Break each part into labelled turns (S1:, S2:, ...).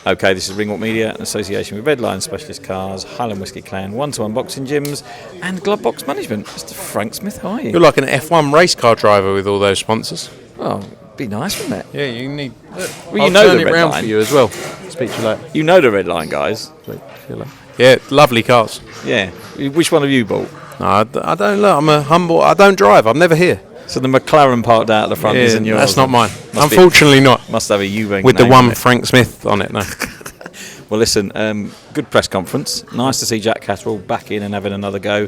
S1: Okay, this is Ringwalk Media in association with Redline Specialist Cars, Highland Whiskey Clan, One-to-One Boxing Gyms, and Glovebox Management. Mr. Frank Smith, how are you?
S2: You're like an F1 race car driver with all those sponsors.
S1: Oh, it'd be nice, wouldn't it?
S2: Yeah, you need.
S1: Well,
S2: I'll
S1: you know
S2: turn
S1: the
S2: it
S1: red
S2: round
S1: line
S2: for you as well. Speak to you later.
S1: You know the Redline guys.
S2: Yeah, lovely cars.
S1: Yeah. Which one have you bought?
S2: No, I don't know. I'm a humble. I don't drive. I'm never here.
S1: So the McLaren parked out at the front isn't yours?
S2: That's not mine.
S1: Must
S2: Unfortunately, not.
S1: Must have a Eubank
S2: With the
S1: name
S2: one
S1: on it.
S2: Frank Smith on it. No.
S1: Well, listen, good press conference. Nice to see Jack Catterall back in and having another go.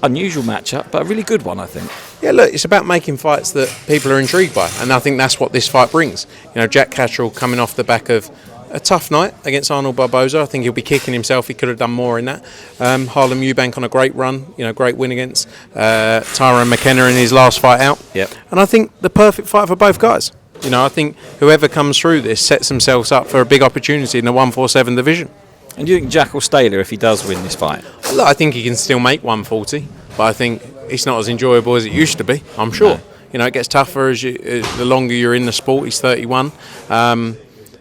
S1: Unusual matchup, but a really good one, I think.
S2: Yeah, look, it's about making fights that people are intrigued by, and I think that's what this fight brings. You know, Jack Catterall coming off the back of a tough night against Arnold Barboza. I think he'll be kicking himself. He could have done more in that. Harlem Eubank on a great run, great win against Tyrone McKenna in his last fight out.
S1: Yep.
S2: And I think the perfect fight for both guys. I think whoever comes through this sets themselves up for a big opportunity in the 147 division.
S1: And do you think Jack will stay there if he does win this fight?
S2: Look, I think he can still make 140, but I think it's not as enjoyable as it used to be, I'm sure.
S1: No.
S2: It gets tougher the longer you're in the sport. He's 31.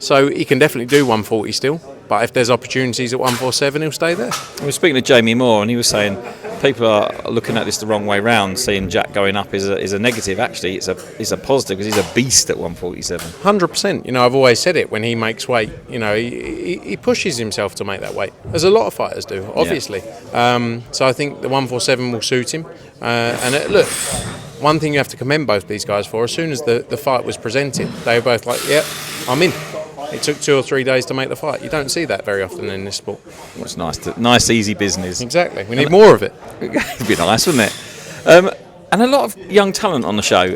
S2: So he can definitely do 140 still, but if there's opportunities at 147, he'll stay there.
S1: I was speaking to Jamie Moore, and he was saying people are looking at this the wrong way round, seeing Jack going up is a negative. Actually, it's a positive because he's a beast at 147.
S2: 100%. I've always said it when he makes weight. He pushes himself to make that weight, as a lot of fighters do, obviously. Yeah. So I think the 147 will suit him. Look, one thing you have to commend both these guys for, as soon as the fight was presented, they were both like, "Yep, I'm in." It took 2 or 3 days to make the fight. You don't see that very often in this sport.
S1: Well, it's nice, easy business.
S2: Exactly. We need more of it.
S1: It'd be nice, wouldn't it? And a lot of young talent on the show.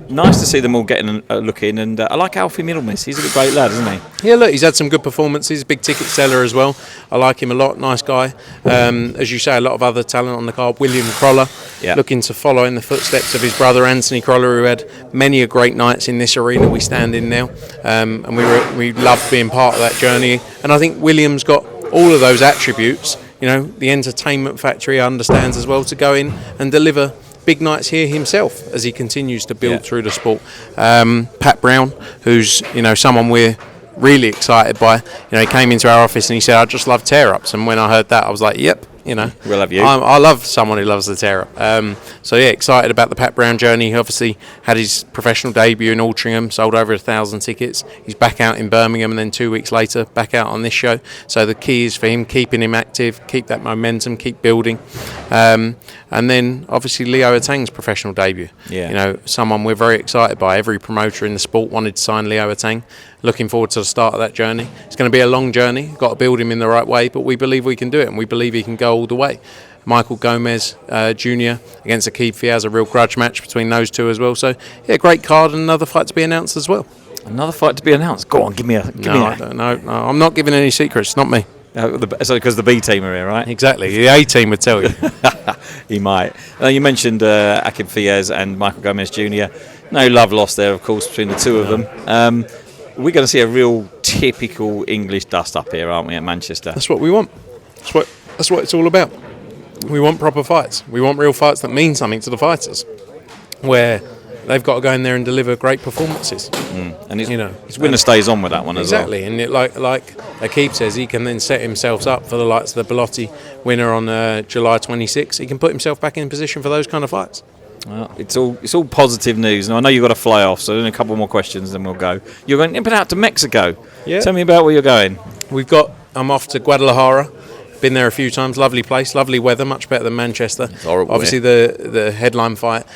S1: Nice to see them all getting a look in. And I like Alfie Middlemiss. He's a great lad, isn't he?
S2: Yeah, look, he's had some good performances. Big ticket seller as well. I like him a lot. Nice guy. As you say, a lot of other talent on the card. William Croller, looking to follow in the footsteps of his brother Anthony Croller, who had many a great nights in this arena we stand in now. And we loved being part of that journey. And I think William's got all of those attributes. The entertainment factory understands as well to go in and deliver big nights here himself as he continues to build through the sport. Pat Brown, who's someone we're really excited by. He came into our office and he said, "I just love tear-ups." And when I heard that, I was like, "Yep."
S1: We'll have you.
S2: I love someone who loves the tear-up. Excited about the Pat Brown journey. He obviously had his professional debut in Altrincham, sold over 1,000 tickets. He's back out in Birmingham, and then 2 weeks later, back out on this show. So the key is for him keeping him active, keep that momentum, keep building. And then obviously Leo Atang's professional debut.
S1: Yeah.
S2: Someone we're very excited by. Every promoter in the sport wanted to sign Leo Atang. Looking forward to the start of that journey. It's going to be a long journey. Got to build him in the right way, but we believe we can do it, and we believe he can go all the way. Michael Gomez Jnr. against Aqib Fiaz, a real grudge match between those two as well. So, great card, and another fight to be announced as well.
S1: Another fight to be announced. Go on, give me a.
S2: No, I'm not giving any secrets. Not me.
S1: Because the B team are here, right?
S2: Exactly. The A team would tell you.
S1: He might. You mentioned Aqib Fiaz and Michael Gomez Jr. No love lost there, of course, between the two of them. We're going to see a real typical English dust up here, aren't we, at Manchester?
S2: That's what we want. That's what it's all about. We want proper fights. We want real fights that mean something to the fighters, where they've got to go in there and deliver great performances.
S1: And his winner stays on with that one as well.
S2: Exactly, and like Aqib says, he can then set himself up for the likes of the Bellotti winner on July 26th. He can put himself back in position for those kind of fights.
S1: Well, it's all positive news. Now I know you've got to fly off, so then a couple more questions, then we'll go. You're going out to Mexico. Yeah. Tell me about where you're going.
S2: I'm off to Guadalajara. Been there a few times. Lovely place, lovely weather, much better than Manchester.
S1: It's horrible.
S2: Obviously, the headline fight,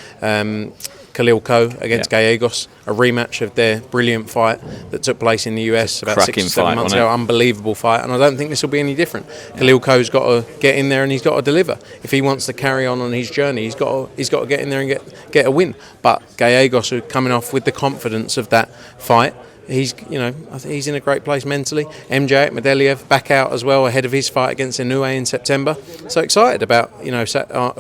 S2: Khalil Coe against Gallegos, a rematch of their brilliant fight that took place in the US about 6 or 7 months ago. Unbelievable fight, and I don't think this will be any different. Khalil Coe's got to get in there and he's got to deliver. If he wants to carry on his journey, he's got to get in there and get a win. But Gallegos, who's coming off with the confidence of that fight, I think he's in a great place mentally. MJ Medvedev back out as well ahead of his fight against Inoue in September. So excited about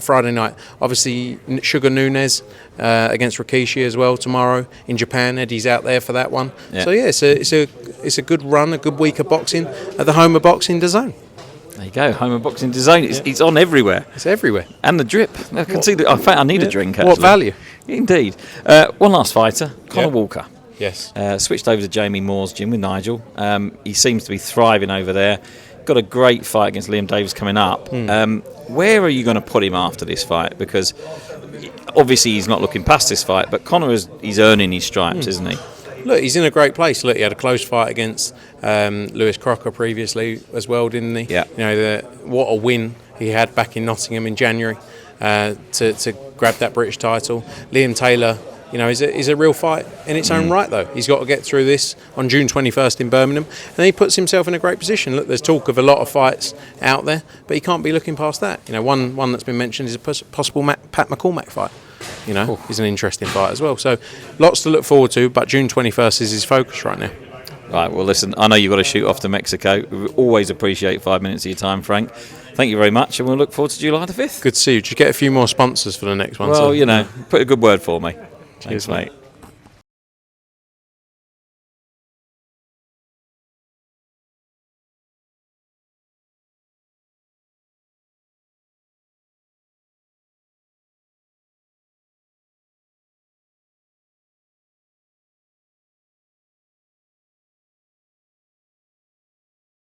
S2: Friday night. Obviously Sugar Nunes against Rikishi as well tomorrow in Japan. Eddie's out there for that one. Yeah. So it's a good run, a good week of boxing at the home of boxing, DAZN.
S1: There you go, home of boxing DAZN. It's on everywhere.
S2: It's everywhere.
S1: And the drip. I can see that. I need a drink. Actually.
S2: What value?
S1: Indeed. One last fighter, Conor Walker.
S2: Yes.
S1: Switched over to Jamie Moore's gym with Nigel. He seems to be thriving over there. Got a great fight against Liam Davis coming up. Where are you going to put him after this fight? Because obviously he's not looking past this fight, but Conor he's earning his stripes, isn't he?
S2: Look, he's in a great place. Look, he had a close fight against Lewis Crocker previously as well, didn't he?
S1: Yeah.
S2: You know, what a win he had back in Nottingham in January to grab that British title. Liam Taylor, you know, is a real fight in its own right, though. He's got to get through this on June 21st in Birmingham, and he puts himself in a great position. Look, there's talk of a lot of fights out there, but he can't be looking past that. You know, one that's been mentioned is a possible Pat McCormack fight. You know, is an interesting fight as well. So, lots to look forward to, but June 21st is his focus right now.
S1: Right, well, listen, I know you've got to shoot off to Mexico. We always appreciate 5 minutes of your time, Frank. Thank you very much, and we'll look forward to July the 5th.
S2: Good to see you. Did you get a few more sponsors for the next one?
S1: Well, you know, put a good word for me. Thanks,
S2: Cheers,
S1: mate.